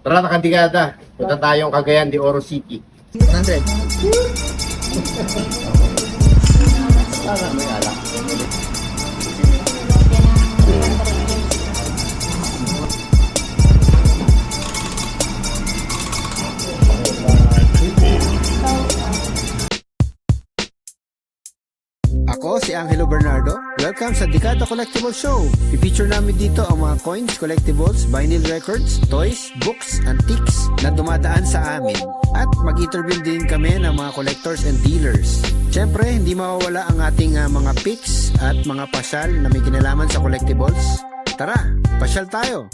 Tara na kadigada. Punta tayong Cagayan de Oro City. 100. May alak. Ako si Angelo Bernardo. Welcome sa Dekada Collectible Show. I-feature namin dito ang mga coins, collectibles, vinyl records, toys, books, antiques na dumadaan sa amin. At mag-interview din kami ng mga collectors and dealers. Siyempre, hindi mawawala ang ating mga picks at mga pasyal na may kinalaman sa collectibles. Tara, pasyal tayo!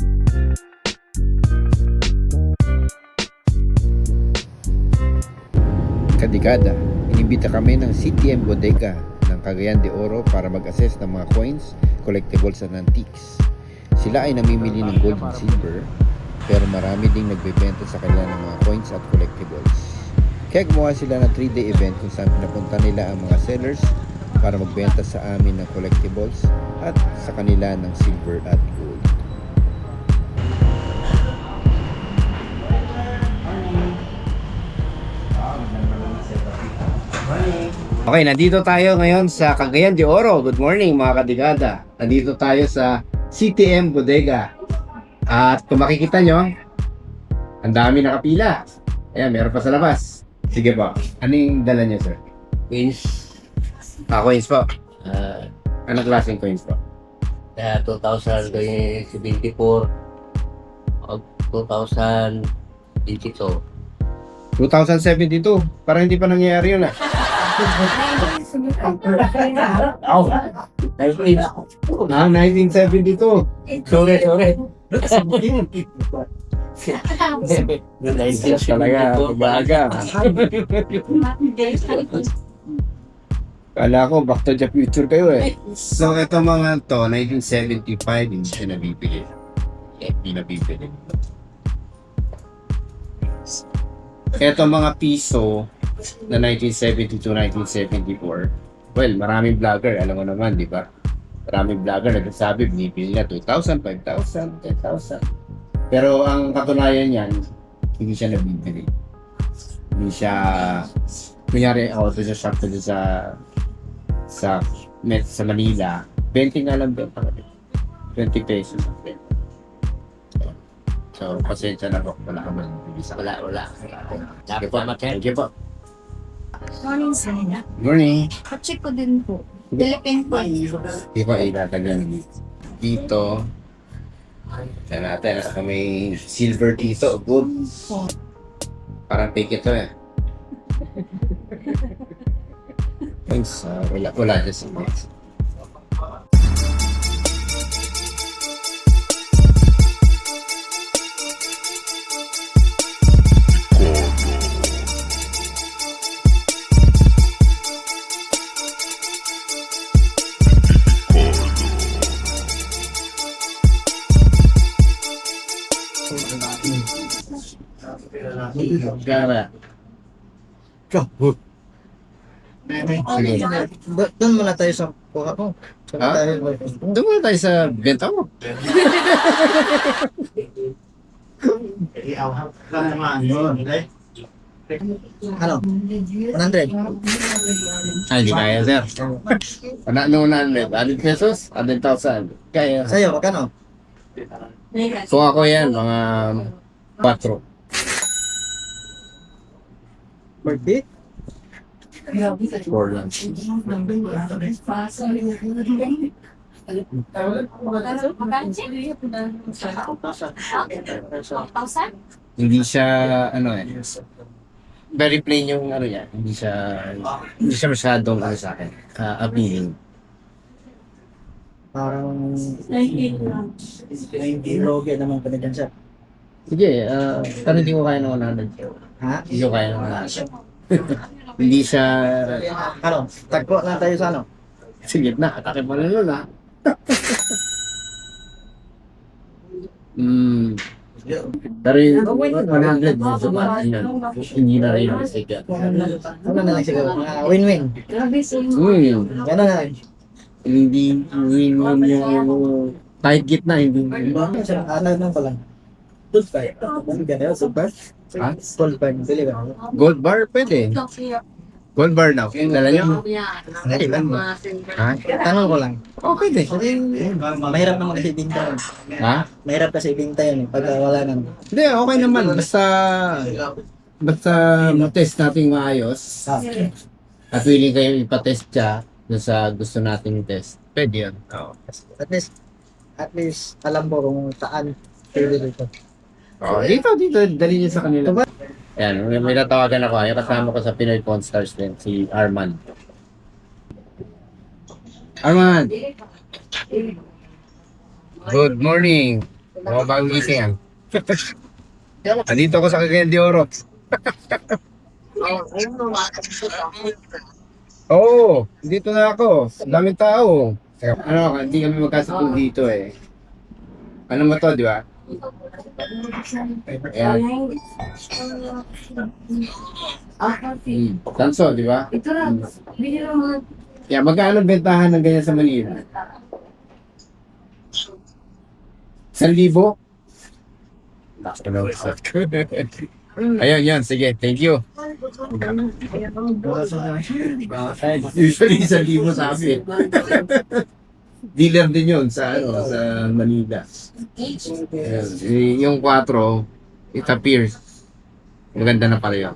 Kadikada, inibita kami ng CTM Bodega ng Cagayan de Oro para mag-assess ng mga coins, collectibles at antiques. Sila ay namimili ng gold and silver, pero marami ding nagbebenta sa kanila ng mga coins at collectibles. Kaya gumawa sila ng 3-day event kung saan pinapunta nila ang mga sellers para magbenta sa amin ng collectibles at sa kanila ng silver at gold. Okay, nandito tayo ngayon sa Cagayan de Oro. Good morning mga kadigada. Nandito tayo sa CTM Bodega. At kung makikita nyo, ang dami nakapila. Ayan, meron pa sa labas. Sige po. Ano yung dala nyo, sir? Coins, Coins po. uh, Anong klaseng coins po? 2074 o 2022. 2072. Parang hindi pa nangyayari yun ah. Oh, 1972. sorry. Talaga, baga. Kala ko, back to the future kayo eh. So, ito mga to, 1975, hindi siya nabibili. Hindi nabibili. Ito mga piso na 1972-1974. Well, maraming vlogger, alam mo naman, di ba? Maraming vlogger nagsasabi, binibili na 2,000, 5,000, 10,000. Pero ang katunayan niyan, hindi siya nabibili. Hindi siya, kunyari, ako ito sa shop ko sa Manila, 20 nga lang benta ko. 20 pesos ang benta. So, pasensya na po. Wala ka man. Wala. Sige po. Thank you po. Morning, sir. Morning. Pa-check ko din po. Philippine po. Di ba ilatagan dito. Yan natin. May silver dito. Good. Parang fake ito eh. Thanks. Wala dyan sa mga. Gara. Doon muna tayo sa kuha ko. Ha? Doon muna tayo sa benta mo. Ano? 100. Ay, hindi kaya, sir. Ano 100 pesos? 100,000. Kaya. Sa'yo, magkano? Kung ako yan, mga 4. Birthday? 4 lang. Hindi siya, ano eh. Very plain yung ano yan. Hindi siya masyadong ano sa akin. Appealing. Parang 90 roge naman pa dyan siya. Sige, pero hindi ko kaya ng 100. Ha? Hindi ko kaya ng 100. Hindi siya... Ano? Tagpo na tayo sa ano? Sige na, atake pa na nun ah. Pero yung 100 mo sa mga yan, hindi na rin ang sigat. Ano na lang siguro? Win-win. Gano'n na lang. Hindi win yung kahit gitna, hindi. Ano lang pala? Ha? Gold bar, pwede. Gold bar daw. Dala nyo? Ilan mo? Ha? Tanong ko lang. Oh, pwede. Mahirap naman kasi ibinta yun. Ha? Mahirap kasi ibinta yun pag wala nang. Hindi, okay naman. Basta matest natin maayos. At willing kayo ipatest siya dun sa gusto nating test. Pwede yun. Oo. At least alam ko kung saan pwede dito. Oh, dito, dali niyo sa kanila. Ayan, may natawagan ako. Yung kasama ko sa Pinoy Pawn Stars din, si Arman. Arman! Good morning! Mga bagong gising yan. Andito ako sa Cagayan de Oro. Oo, dito na ako. Daming tao. Ano, hindi kami magkasakot dito eh. Ano mo to, di ba? Ayan. Tanso, di ba? Ito lang. Bili mo. Yeah, magkano bentahan ng ganyan sa Manila? 1,000? Ayun, yun. Sige, thank you. Usually, 1,000 sabi. Dealer din yun sa Manila. Ayan. Yung 4, it appears. Maganda na pala yun.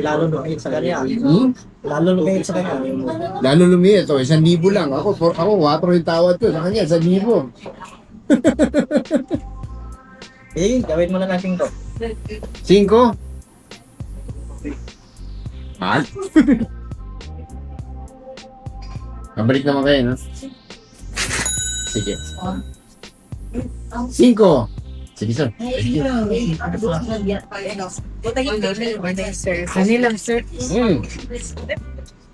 Lalo lumit sa kanya. Lalo lumit sa kanya. Lalo lumiit. 1,000 lang. Ako 4 yung tawad ko. Sa kanya, 1,000. Eh, gawin mo na natin to. 5? Mahal? Mabalik naman kayo, no? Sige. 5! Sige, sir. Kanila, sir.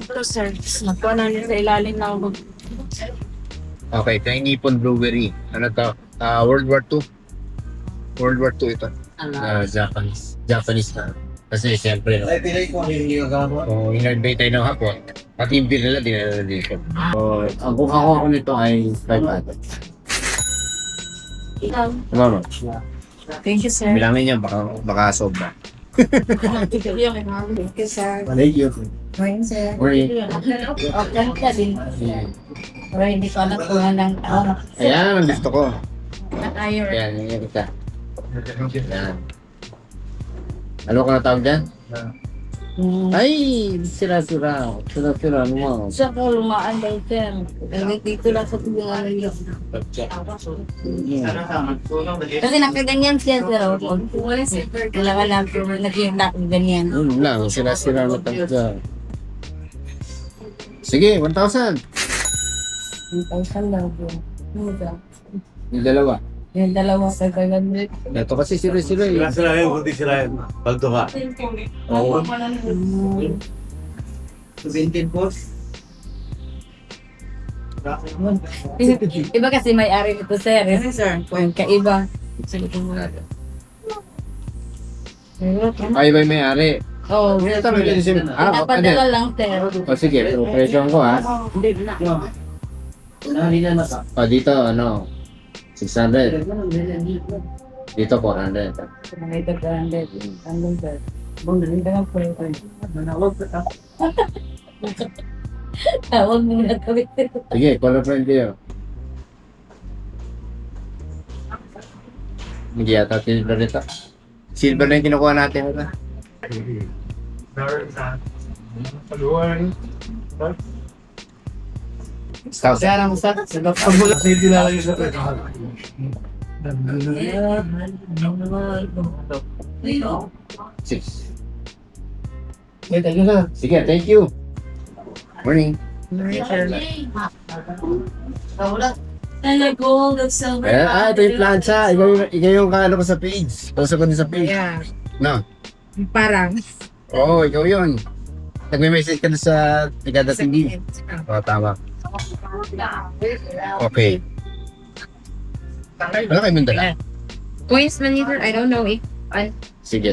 Ito sir, nagkuha na niya sa ilalim ng Okay, ito yung Nippon Brewery. Ano to? World War II. World War II ito. Japanese na. Kasi siyempre, no? Kung in-invite tayo ng hapon, pati yung beer nila, dinala dito. So, ang kuha ko nito ay 500. Ano? Thank you sir. Bilangin niya, baka sobra. Thank you sir. Thank you. Morning sir. Morning. Okay ka din. Pero hindi ko nakuha ng Ayan, ang gusto ko. attire. Ayan, yung kita. Ayan. Ano ka natawag dyan? Ay, sira-sira. Sira-sira, ano mo? Sa ko lumaan daw sir. Dito lang sa tulungan niyo. Kasi nakaganyan siya sir. Kailangan lang naging ganyan. Yun lang, sira-sira na talaga. Sige, 1,000. 1,000 lang po. Yung dalawa. Yung dalawa sa gagan. Ito kasi sira-sira eh. Sirahin, kundi sirahin. Pagduha. Oo. Iba kasi may-ari nito sir. Yung kaiba. Ay, ba may ari? Oo. Ito, may lisim. Napadala lang sir. O sige, pero presyon ko ha. O dito, ano? 600. Dito 400. Ito branded. Andun sir. Bumili ka ng pwede. Tawag mo na kami. Sige, color friend kayo. Hindi yata silver nito. Silver na yung kinukuha natin. Ito. Scout. Six. Sige, thank you. Morning. And gold of silver. Ito yung plancha. Ikaw yung kaano ko sa page. Post ko din sa page. Yeah. No? Parang. Oo, ikaw yun. Nagme-message ka na sa Tigada TV. Oo, tama. Okay. Wala kayo mandala? Coins manager, I don't know if Sige.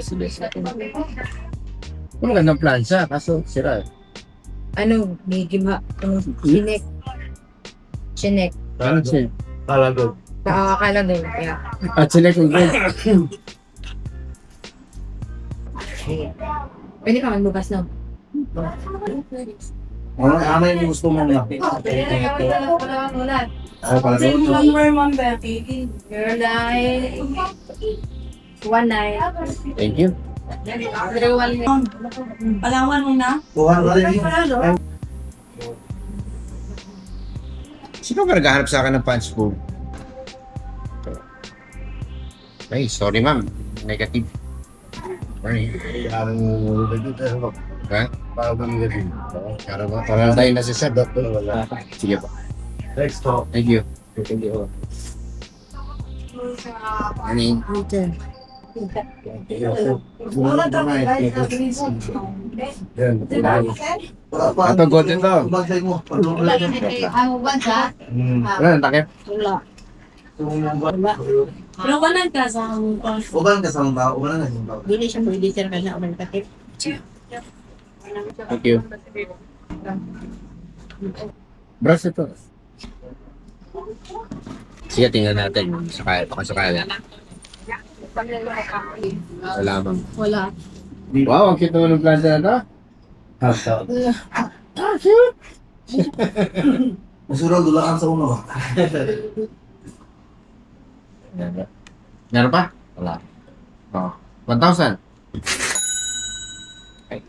Magandang plancha, kaso sira. ano, may gima, sinek. Chinek. Ano siya? Talagot. Nakakakala doon. Yeah. At sila kung gold. Pwede ka magbukas, no? Ano yung gusto mo na? Oh, palagot. One more one, Becky. Your life. One night. Thank you. Palawan mo na. Buwan ka rin. Sino ka naghahanap sa akin ng punch bowl? Ay, sorry ma'am. Negative. Sorry. Ha? Para tayo na si Sir. Sige po. Next talk. Thank you. Morning. Ato, golden to. Bagay mo. Ang bansa, Wala, ang takip. wala. Pero wala ka sa Uban ka sa mga tao. Uban na yung tao. Dili siya pwede sir kasi ako nagkatip. Thank you. Brush ito. Sige, tingnan natin. Sakaya, pakasakaya. Wala mang. Wala. Wow, ang cute naman ng planta na to. Masurag dulaan sa uno. Meron pa? Wala. Oh, 1,000. Okay.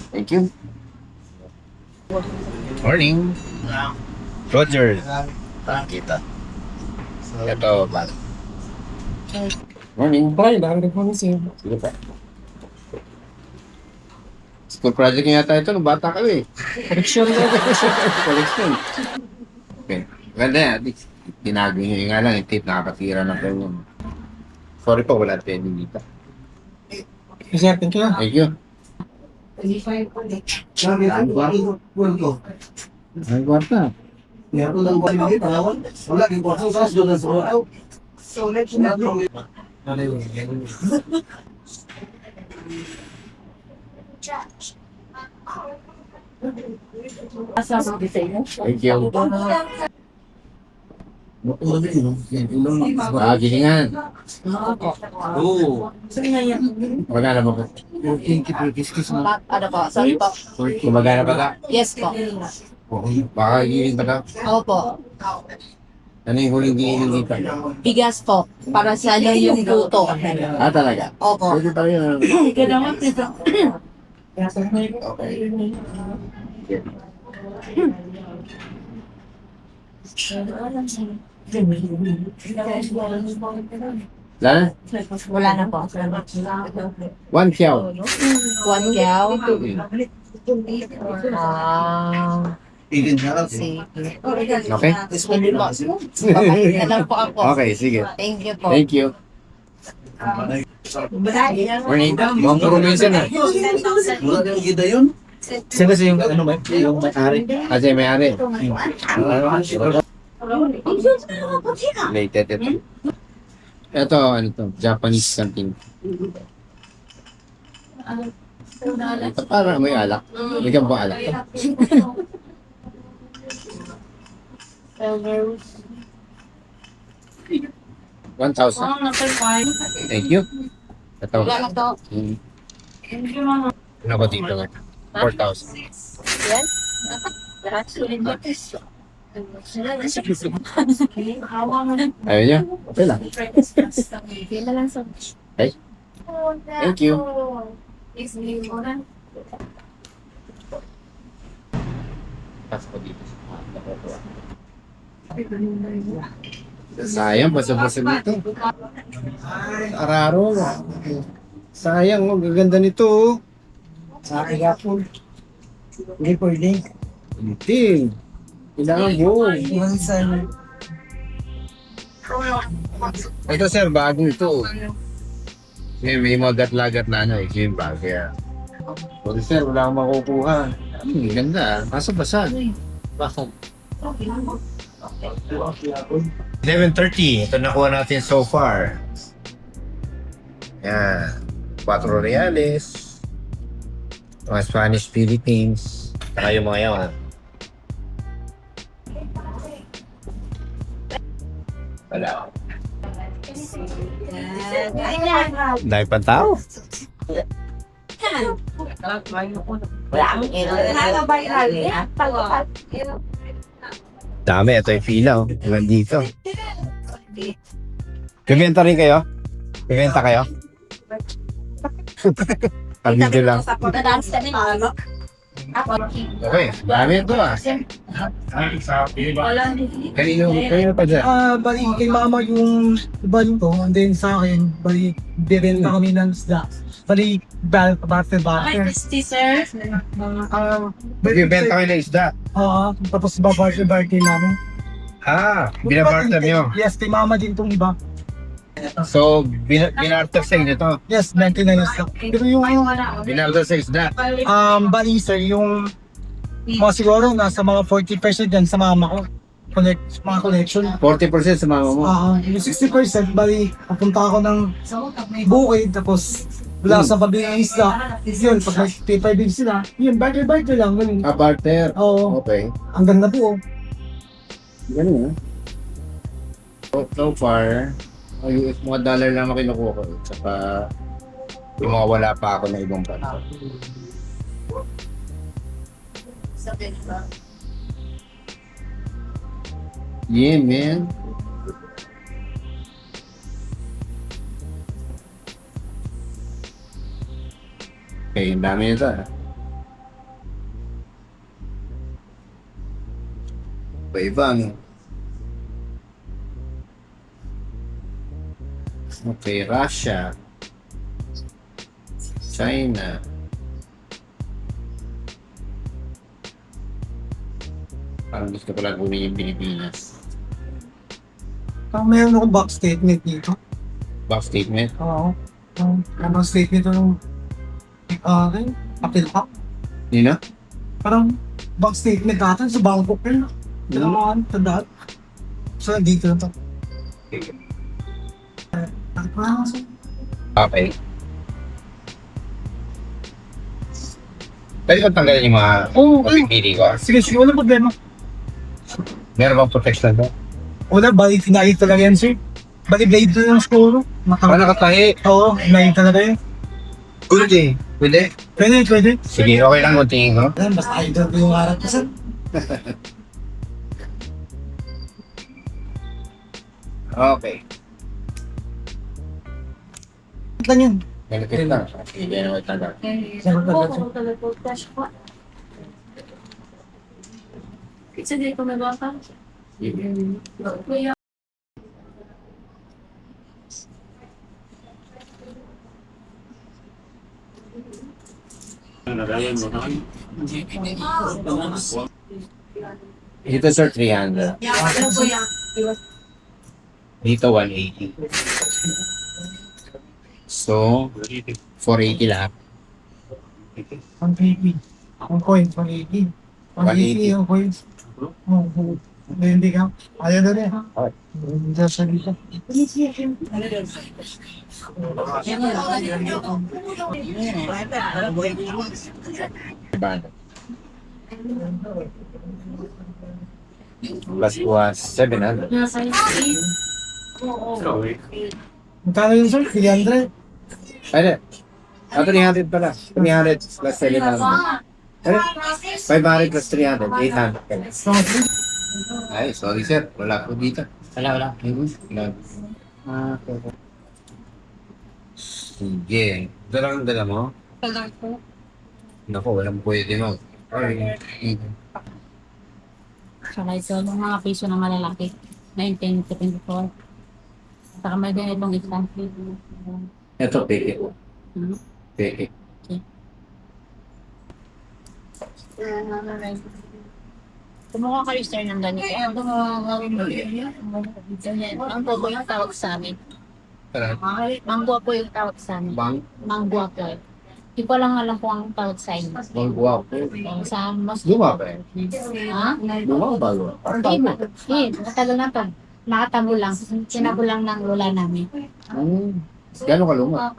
Thank you. Morning. Roger. Kita. Ito, ba? Morning. Bye, bakit po siya? Sige pa. School project nga yata ito, nung bata kami. Correction. Collection. Okay. Ganda yan. At least, tinago nyo yung nga lang, yung tape nakakatira ng ganyan. Sorry po, wala pwedeng dito. Sir, thank you. Thank you. Ang ko. Ay, kwarta. Kaya ko lang ba yung tawon? Wala, yung kwarto sa doon sa ulo. Asa sa design. Thank you. Gilingan. Oo. Magana ba ka? Ano po? Sorry po. Kumagana ba ka? Yes po. Baka giling ba ka? Opo. Ano yung huling giling dito? Bigas po. Para sa ano yung luto. Ah, talaga? Opo. Pwede pa rin. Lala? Wala na po. 1 kiyaw. One cow. Igin ka lang. Sige. Okay? Hindi po. Babalik na lang po ako. Okay, sige. Thank you po. Thank you. Morning. Mukhang puro minsan ah. Wala kang gida yun? Sino kasi yung ano ba? Yung may-ari? Kasi may-ari. Related ito. Ito, ano to? Japanese canteen. Ito parang may alak. Bigyan po alak. $1,000. Thank you. Ito. Wala na to. Ano ba dito? 4,000. Yan? Lahat sulit ba? Ayaw niya? Okay lang. Hindi na lang sa... Okay. Thank you. Pasok ko dito. Sayang, basa-basa nito. Araro. Sayang, oh, gaganda nito. Oh. Sa akin po. Hindi pwede. Hindi. Kailangan buo. Ito sir, bago ito. May magat-lagat na ano eh, yung bag. Kaya. Sorry sir, wala akong makukuha. Ganda ah. Basa-basa. Bakit? 11:30. Ito nakuha natin so far. Yan. 4 reales. Mga Spanish Philippines. Saka yung mga yawan. Wala. Ayan. Dahil pa tao. Dami, ito yung pila oh. Hanggang dito. Bibenta rin kayo? Bibenta kayo? Dito lang. Okay, dami ito ah. Kanino pa dyan? Bali, kay mama yung iban ko, and then sa akin, bali, bibenta kami ng isda. Bali, barter. Sir. Bibenta kayo ng isda. Oo, tapos babarter namin. Binabarter nyo. Yes, kay mama din tong iba. So, binarter sa inyo to. Yes, 99 isda. Pero yung, Binarter sa isda. bali sir, yung mga siguro nasa mga 40% yan sa mama ko. Mga connection. 40% sa mama mo. Yung 60%, bali, papunta ako ng bukid, tapos wala sa pabili ng isda. Yun, pag nag-paper bill sila, yun, barter lang. Ganun. Barter. Oo, Okay. ang ganda po. Ganun so far, US mga dollar lang ako kinukuha ko. Saka yung mga wala pa ako na ibang bansa. Yeah, man. Okay, ang dami nito ah. Iba-ibang. Okay, Russia. China. Parang gusto ko lang kunin yung Pilipinas. Meron akong back statement dito. Back statement. Oo. Ang statement ng appeal pa. Yun na? Parang bank statement natin sa Bangkok yun. Dalamaan, tandaan. So, dito na to. Okay. Pwede ko tanggalin yung mga pipili ko. Sige, walang problema. Meron bang protection to? Wala, bali, tinahit talaga yan, sir. Bali, blade to yung siguro. Nakatahi. Oo, tinahit talaga yan. Good eh. Pwede? Pwede. Sige, okay lang kung tingin ko. Alam, basta idol ko yung harap ko, sir. Okay. Ito lang yan. Malapit lang. Hindi na matagal. Sige, kung may baka. Dito sir, 300. Dito, 180. So, 480 lahat. 180. Ang coin, 180. 180 yung coins. Hindi ka. Ayaw na rin. Okay. Hindi sa dito. Plus was 700. Nasa street. Oo. Magkano yun, sir? 300? Ano? 300 pala. 300 plus 700. Ano? 500 plus 300. 800. Ay, sorry sir. Wala po dito. Wala. Wala. Okay. Sige. Dala mo? Naku, walang pwede mo. Ay. Saka ito, mga piso na malalaki. 1924. Saka may ganitong isang piso. Ito, peke. Peke. Kumuha kayo, sir, ng ganito. Ang po yung tawag sa amin. Mangguwa po yung tawag sa amin. Bang? Mangguwa po. Hindi ko lang alam kung anong tawag sa inyo. Mangguwa po. Sa mas... Luma ba eh? Ha? Luma o bago? Hindi, matagal na to. Nakatabo lang. Sinabo lang ng lola namin. Gano'n ka luma?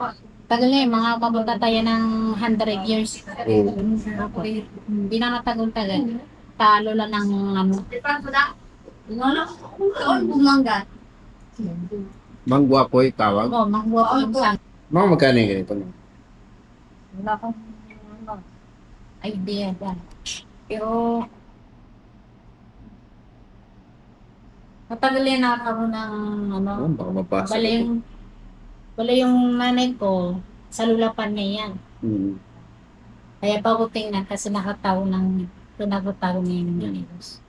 Tagal na mga papunta tayo ng 100 years. Hindi na natagal-tagal. Talo lang ng ano. Bumangga. Mang Guapoy tawag. Oo, mangwa ko yung sang. Mga magkano yung ganito? No? Wala akong ano, idea dyan. Pero, matagal yan nakakaroon ng ano, Oh, baka mapasa. wala yung nanay ko, sa lulapan niya yan. Hmm. Kaya pa ko tingnan kasi nakatago niya yung virus.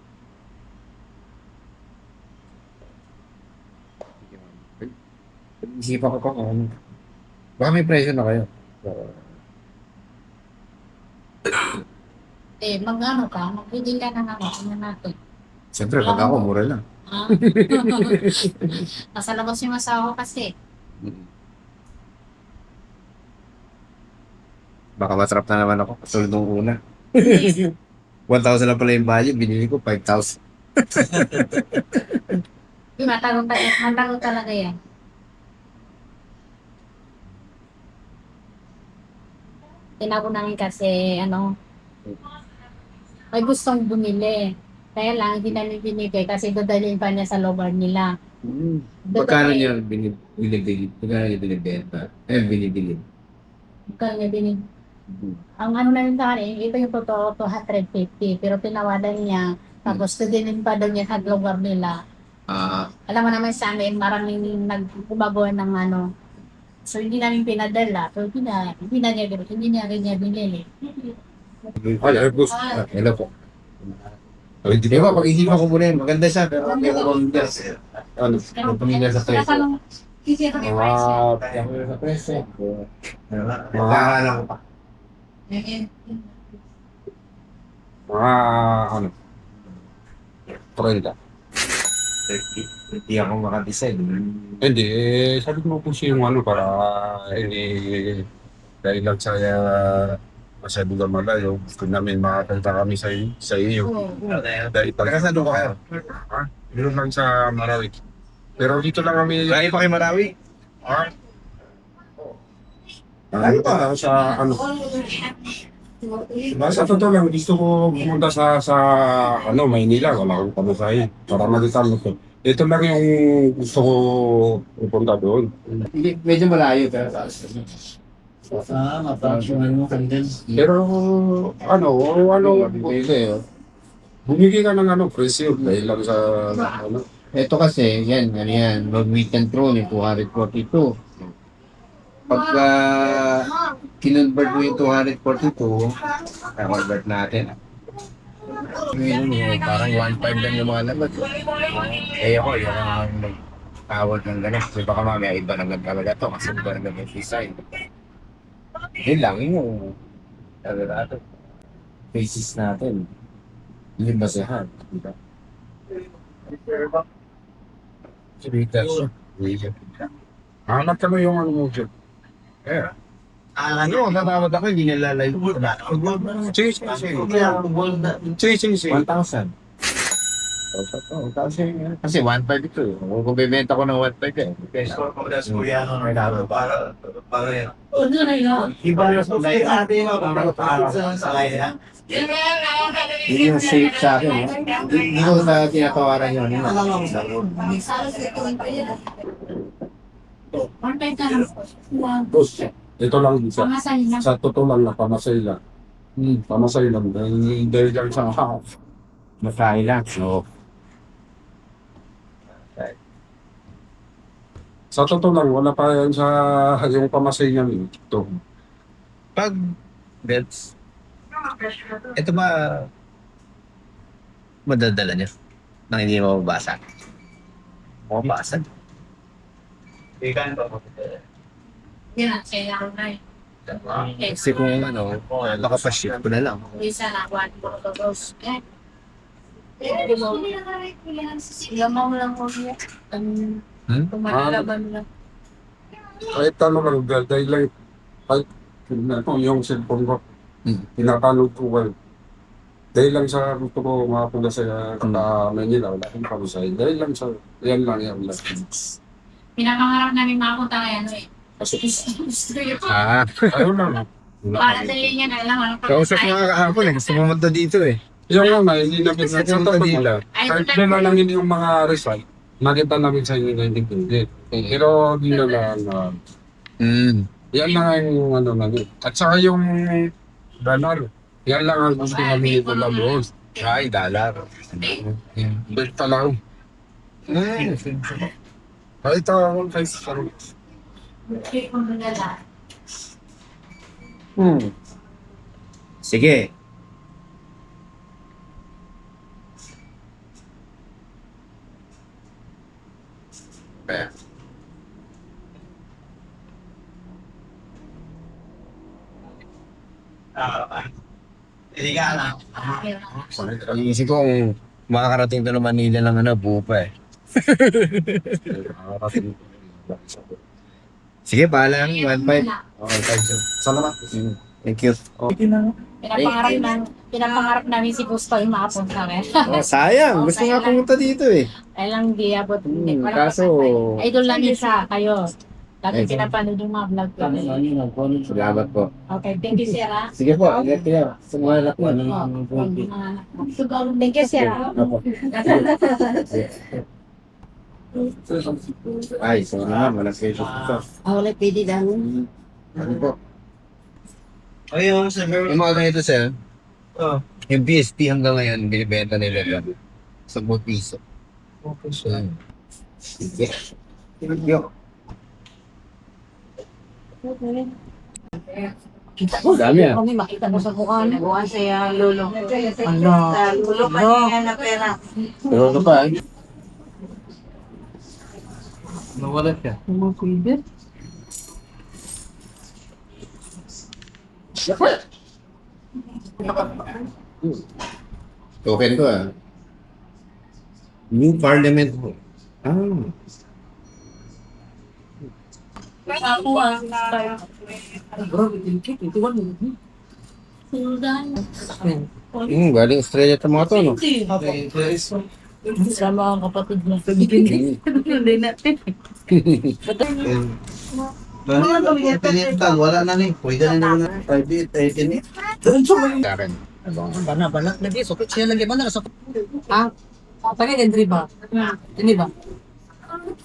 Isipan ko pa kung ano. Baka may presyo na kayo. Mag-ano ka, magbigay ka na ano natin. Siyempre, pag ako, mura lang. Ah. Nasa labas yung asawa kasi. Baka masarap na naman ako. Katulad nung una. 1,000 na pala yung value, binili ko 5,000. Matago talaga yan. Tinago namin kasi, may gustong bumili. Kaya lang, hindi namin binigay kasi dadalhin pa niya sa lobar nila. Magkano niya binibili? Magkano niya binibenta? Binibili. Magkano niya binigay? Ang ano namin sa kanya, ito yung totoo, 250. Pero tinawadan niya, tapos dadalhin pa daw niya sa lugar nila. Alam mo naman sa amin, maraming nagkumagawa ng ano. So, hindi namin pinadala. So, hindi niya rin niya binili. Hello po. Di ba, pag-isipan ko muna yun, maganda siya, pero may mga pamilya sa presyo. Sa presyo. Alam ko pa. Trenda. 30. Hindi ako makadesign. Hindi, sabi ko po siya yung para hindi dahil lang sa masyadong malayo, gusto namin makakita kami sa iyo. Dahil Saan doon kayo? Doon lang sa Marawi. Pero dito lang kami. Lagi pa kayo Marawi? Sa Sa totoo lang, gusto ko pumunta sa Maynila. Wala akong pamasahe. Para mag-isama ko. Ito lang yung gusto ko pupunta doon. Medyo malayo, pero Pero bumigay ka ng presyo dahil lang sa ito kasi, yan, mag-weekend pro yung 242. Pagka kinonvert mo yung 242, convert natin. Parang 1.5 lang yung mga labat. Ako, yung mag-tawag ng gano'n. Kasi baka mamaya iba na talaga to kasi iba na yung design. Yun lang, yung basis natin. Yung basehan, diba? hanap ka mo yung mo dyan. Natawag ako, hindi nilalive ko na. Sige. 1,000. 1,000 kasi 1.5 ito eh. Kung bibenta ko ng 1.5 eh. Hindi yung safe sa akin eh. Hindi ko na tinatawaran yun. Ito lang isa. Pamasay na. Sa totoo lang na pamasay lang. Pamasay lang. Dahil lang sa Masahe lang. So, sa totoo lang, wala pa yan sa yung pamasay niya ito. Pag belts, ito ba madadala niya nang hindi mo mabasa? Mabasa. Yan, kaya ako na Kasi kung baka pa-ship ko na lang. Isa na, 1 photos. Lamaw lang mo niya. Tumalaban lang. Kahit lang, dahil lang, kahit yung cellphone ko, pinakalog ko well. Dahil lang sa gusto ko makapunta sa Manila, wala akong pamasay. Dahil lang sa, yan lang. Pinakangarap namin makapunta ngayon eh. Ayun lang. Para sa linya na lang. Kausap ko nga kahapon eh. Gusto pumunta dito eh. Yung hindi namin natin dila. Kahit na lang yung mga result, nakita namin sa inyo na hindi pwede. Pero di na lang, yan lang yung ano namin. At saka yung dollar, yan lang ang gusto kami ito na boss. Ay, dollar. Benta lang. Kahit ako kahit sa Sige. Iisip ko kung makakarating to ng Manila ng buo pa eh. Sige, bahala lang. 1.5. Okay, thank you. Salamat. Thank you. Pinapangarap namin si Gusto yung makapunta kami. Oh, sayang. Gusto nga pumunta dito eh. Ay lang di abot. Kaso, Idol lang yun sa kayo. Lagi Ay, pinapanood yung mga vlog ko. salamat po. Okay, thank you, sir. ah. Sige po, ingat kayo. Sa mga anak mo. Thank you, sir. ah. Ay, so naman, walang schedule dito. Wala pwede daw. Ano po? Ayun, sa Yung mga ganito, sir, Oh. yung BSP hanggang ngayon, binibenta nila yan. 10 piso. Okay, Sige. Thank you. Dami ah. Kami makita mo sa mukha niya. Buwan siya, lulo. Ano? Lulo pa niya na pera. Pero ano pa eh? Nawala siya. Mga kuiber. Token to ah. New Parliament Hall. Ako Galing Australia ito mga to, no? Sama ang kapatid mo. Hindi natin. Pinintang, wala na ni. Pwede na naman. 5-8, 18 Sa akin. Bana, lagi, sukit siya lagi, bana, sukit. Pagka hindi ba? Hindi ba?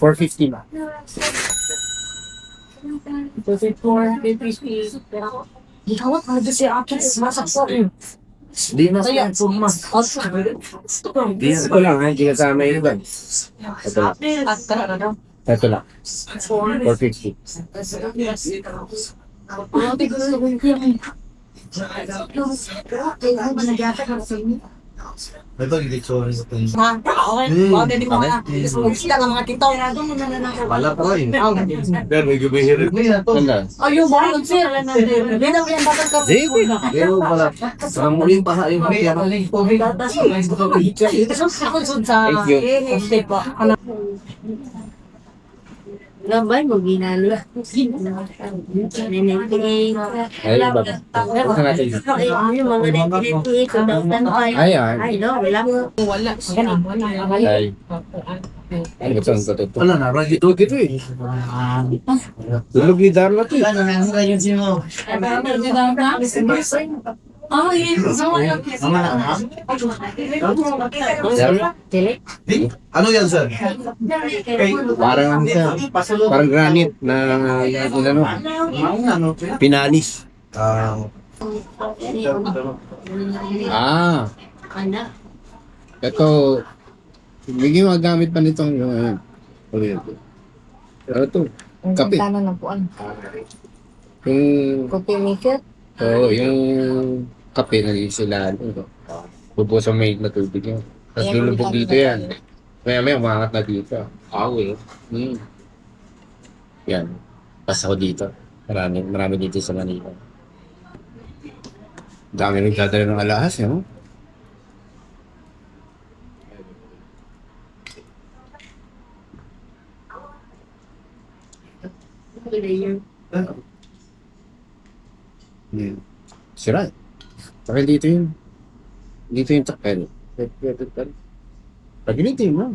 450 ba? 450. Gawat mo na siya akin. Masaksak yun. Di na Kaya, sumas. Di na ito lang, hindi kasama yung iba. Ito lang. At tara na. Ito lang. 450. Ito, hindi ko rin ito. Ha? Okay. Bakit hindi mo nga? Sila ng mga titaw. Wala pa rin. Pero may gumihirit mo yan. Ganda. Ayun, bakit sir? Hindi na yan bakit ka? Pero wala. Sa muling paha yung mga Ako sa Thank you. step pa. Lambay mo ginalo. Ay, iba. Ito natin. Yung mga nagpinipili ko daw tanay. Ayan. Ay, no, wala mo. Ay. Ay, ito ang katuto. Wala na, right? Ito eh. Tulog ni Darla to eh. Ano na, ano yun siya mo? Oh, yes. Ano yan, sir? Parang ano siya. Parang granite na ano, pinalis. Ito, hindi magamit pa nitong pero ito, kape. Tanong ng puan. Yung, Kopi maker? yung kape na sila, bubo sa may na tubig yan. Tapos lulubog dito yan. Maya umangat na dito. Yan. Pas ako dito. Marami dito sa Manila. Dami nagdadala ng alahas, no? Yan. Sira. Bakit dito yun? Dito yung takal. Pag dito yun, no?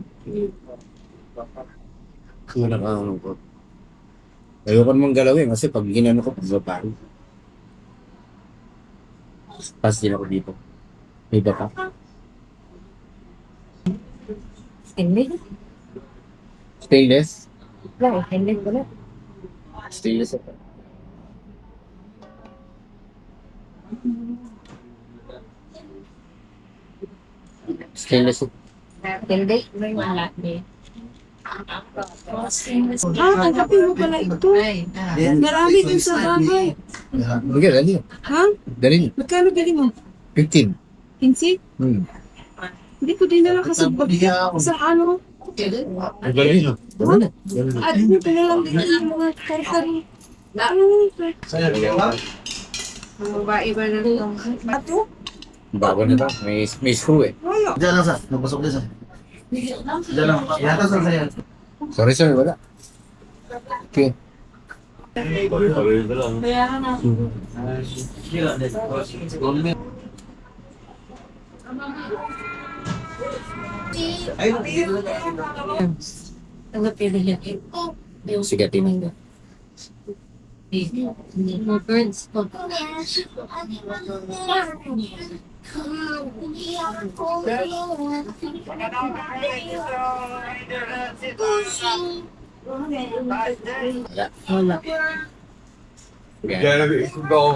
Kulang ang ko. Ayoko namang galawin kasi pag ginano ko, pagbabari. Pas din ako dito. May iba pa. Hindi. Stainless? Wala, hindi ko na. Stainless ito. Stainless ito. Hindi. Wala. Tanggapin mo pala ito. Marami din sa bahay. Sige, dali. Ha? Dali. Magkano gali mo? 15. 15? Hmm. Hindi ko din nalang kasabag sa ano. Dali. At dito na lang din ang mga karkari. Babae ba na ito? Ato? Bago na ito. May screw eh. Diyan lang sa, nabasok din sa. Diyan lang. Yata sa sa'yo. Sorry sir, wala. Okay. Kaya na. Tanggapin niya ito. Sige, tinig. Birds. Wala.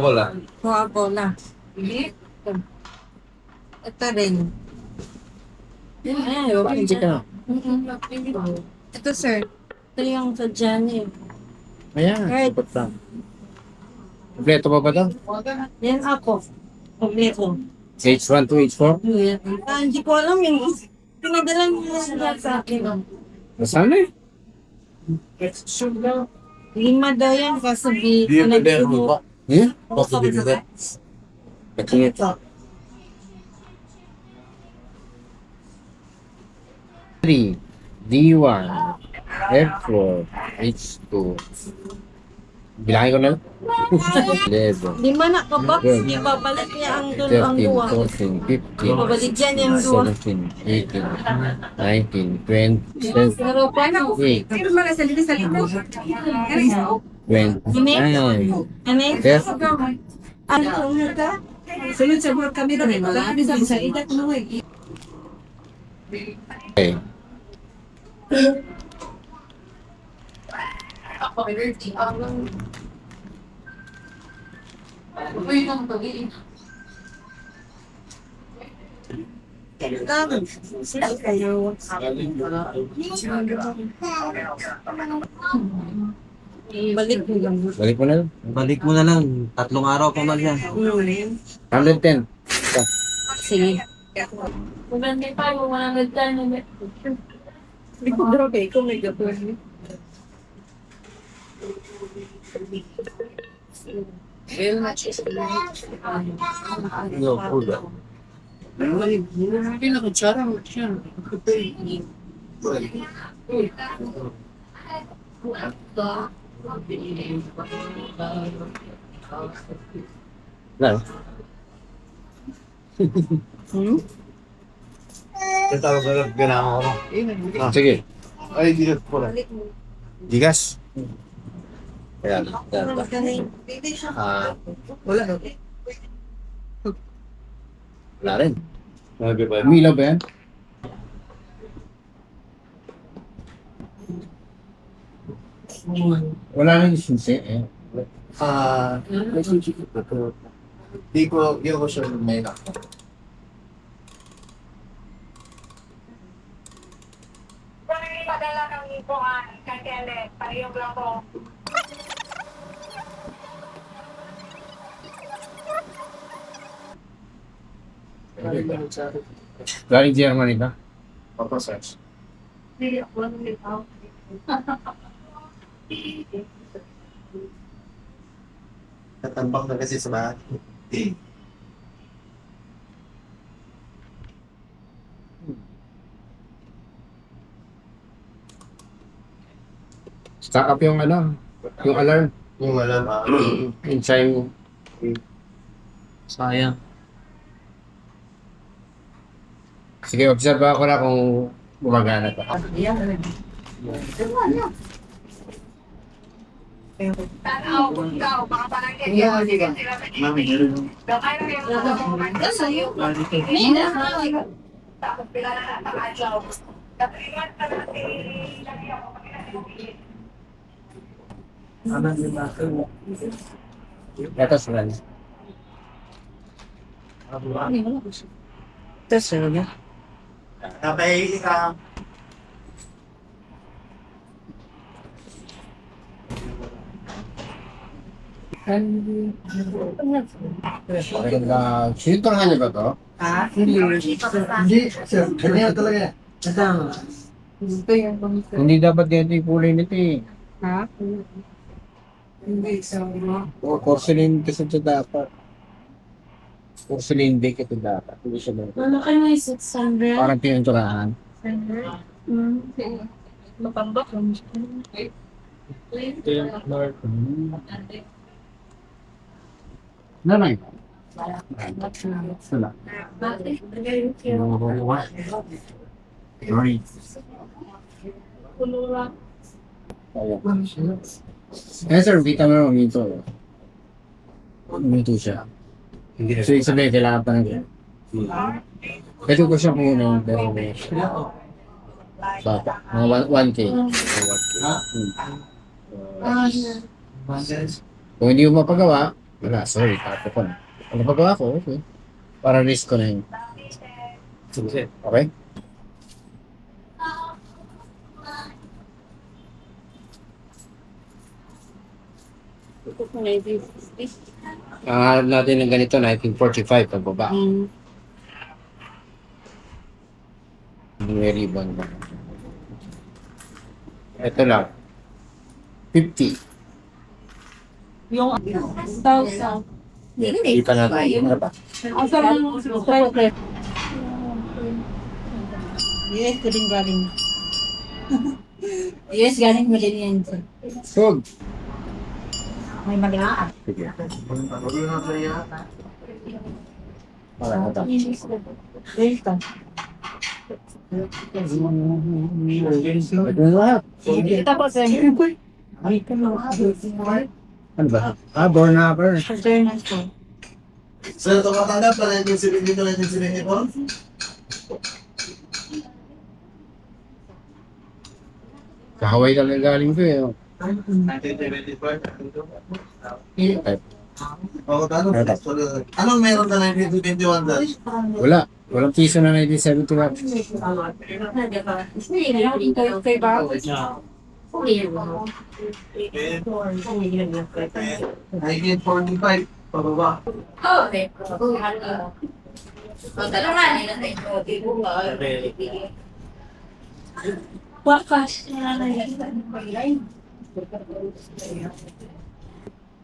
Wala. Coca-Cola. Ito rin. Ay, wala dito. Ito sir. Ito yung sa Johnny. Ayan. Right. Kompleto pa ba ito? Yan ako. Kompleto. H1 to H4? Hindi ko alam yung pinadala niya sila sa akin. Nasaan na eh? 5 daw yan kasabi. Pinagsubo. Hmm? Ito. 3, D1, F4, H2. Bilangin ko na lang. 11, 5 na kabak. Ibabalik niya ang doon ang 13, duwa. 14, 15, Ibabalik dyan yung duwa. 17, 18, 19, 20, Pero paano? 8, Pero pala sa lito sa lito. 29, Ano yun? Yes. Ano ka? Sunod sa mga kami doon. Marami sa edad mo eh. okay. Balik mo lang. Balik mo na lang. Balik mo na lang. 3 araw pa man yan. 110. Sige. Maganda pa yung 110. Hindi ko grabe. Ikaw may gagawin. No, pula. Ano? Tatawag ka lang, ganahan ko. Sige. Ay, di na pula. Digas. Kaya. Wala. Wala rin. Umilaw ba yan? Wala rin yung sinse eh. Di ko sure may nakita. Galing Germany ka? Papa search. Tatambang na kasi sa bahay. Stack up yung ano, yung alarm. Yung alam, Yung chime. sayang. Sige, observe ako na kung gumagana pa. Mami, Ito sila. Tapos ano? Sinunturan niyo ba to? Ah, hindi. Hindi, sir. Ganyan talaga yan. Tama. Ito yung pamilya. Hindi dapat ganito yung kulay nito eh. Ha? Hindi, sabi mo. Porcelain kasi ito dapat. Porcelain bake ito dapat. Hindi siya dapat. Malaki mo yung 600. Parang pinunturahan. Mapambak. Nanay. Sala. Eh sir, kita mo naman ito. Minto siya. So, ibig sabihin, kailangan pa ng ito ko siya muna, pero bata. Mga 1K. Kung hindi mo mapagawa, wala, sorry, tapo ko na. Kung napagawa ko, okay. Para risk ko na yun. Okay? Ang natin ng ganito, 1945, pagbaba. May ribbon ba? Ito lang. 50. Yung 1,000. Hindi pa natin. Ano ba? Ang sarang subscriber. Yes, ko din galing. Yes, galing mo din yan. Sug. May mag-aap. Sige. Wala na tayo. Dito. Ito na lahat. Tapos, Ano ba? Born upper. Alternate ko. Sir, ito matanggap na 1972, 1974? Sa Hawaii talaga galing ko eh. 1975. Anong meron ka 1921 dahil? Wala. Walang piso na 1971. Kay Bob. 1945, pababa. Wakas.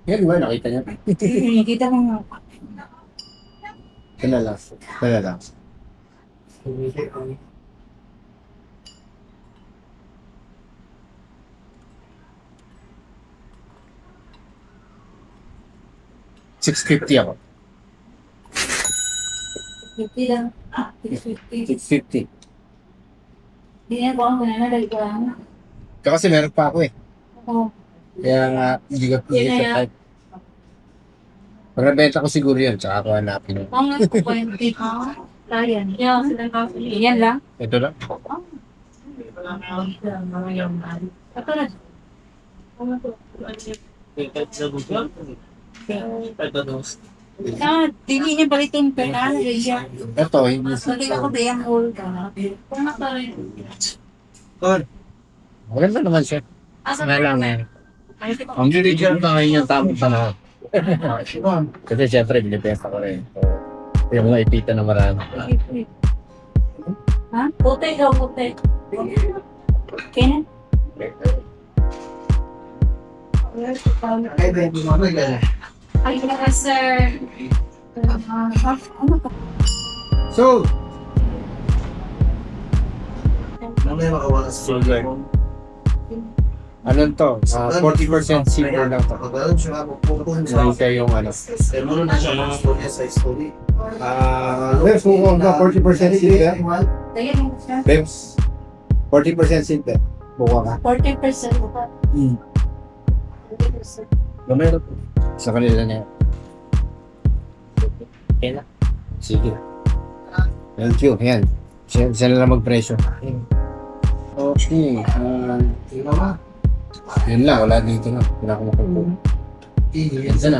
Yan ba? Nakita niya? Nakita mo nga. Ito na lang. Ito na lang. $650 ako. 50 lang. 50. 650. Hindi na ko ang nananalag ko lang. Kasi meron pa ako eh. Oo. Kaya nga, hindi ko Yun na sa yan. type. Pag nabenta ko siguro yun, tsaka ako hanapin yun. Ang nagpo-20 ka. Yan. Yan, sila ka. Yan lang. Ito lang. Ito na. Ah, dili niya balik yung pera. Ito, hindi. Hindi ako ba yung old ka? Kung pa rin. Maganda naman siya. Asa Nga lang eh. Ang dirigyan pa ngayon yung tamang panahon. Kasi syempre, binibenta ko rin. So, yung mga ipita na marami. Ha? Puti ka, puti. Kaya Ay, hindi mo na. ay, naka, sir. Ano ka? So, Mamaya makawala sa silver. ano to? 40% silver lang to. Pagkaroon siya ako pupunta. Hindi kayo yung ano. Eh, muna na siya mga storya sa history. Bebs, kung ka 40% silver. Tingin mo siya. Bebs, 40% silver. Buka ka. 40% pa. 40%. Gamero. Sa kanila niya. Okay na. Sige. Thank you. Yan. Sila lang magpresyo. Okay. Tama. Yun lang, wala dito na. Wala akong makukuha. Yan na.